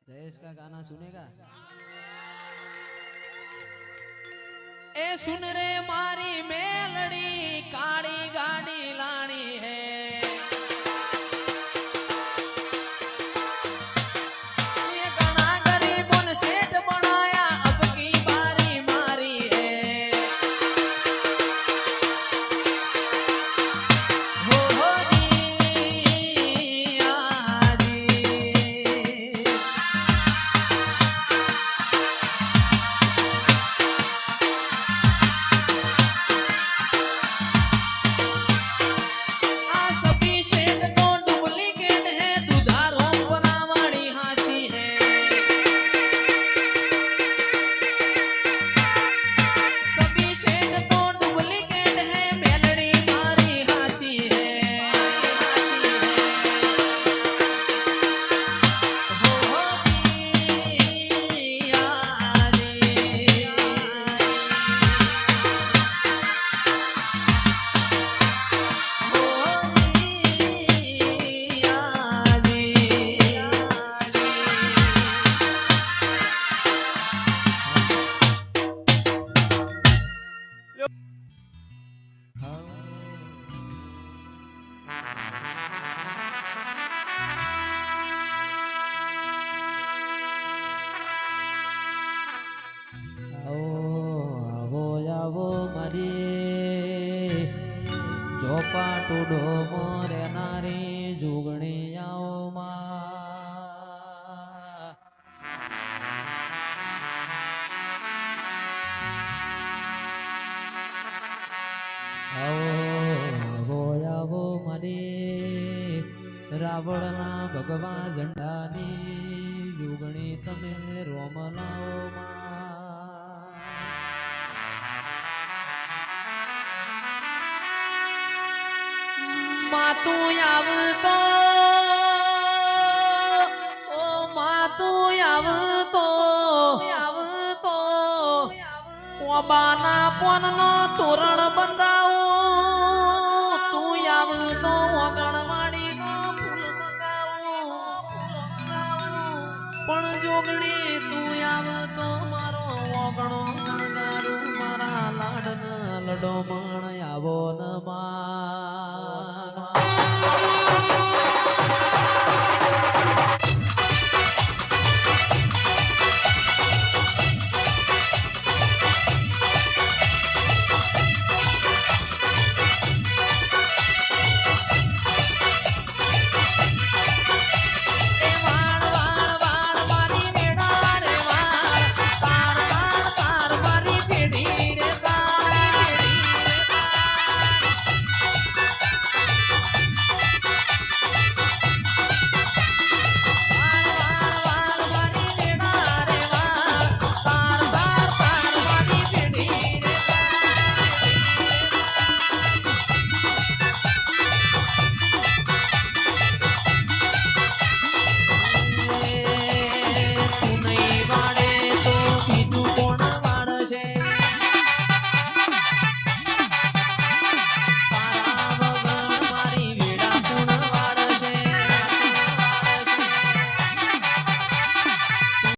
जयेश का गाना सुनेगा? ए सुन रे मारी मेलड़ी काली गाड़ी लानी है ये गाना गरीबों ने सेठ बनाया अब की बारी मारी है हो जी आजी ચોપાટુડો મોરે નારી જુગણી આવો માં આવો આવો મારી રાવણના ભગવા ઝંડાની જુગણી તમે રોમ લાવો માં માતું આવતો ઓ માતું આવતો આવતો ઓબાના પોનનો તોરણ બંધાવો તું આવતો ઓગણવાડી નો ફૂલ મંગાવો પણ જોગણી તું આવતો મારો ઓગણો શણગારું મારા લાડન લડો મણ આવો ન માં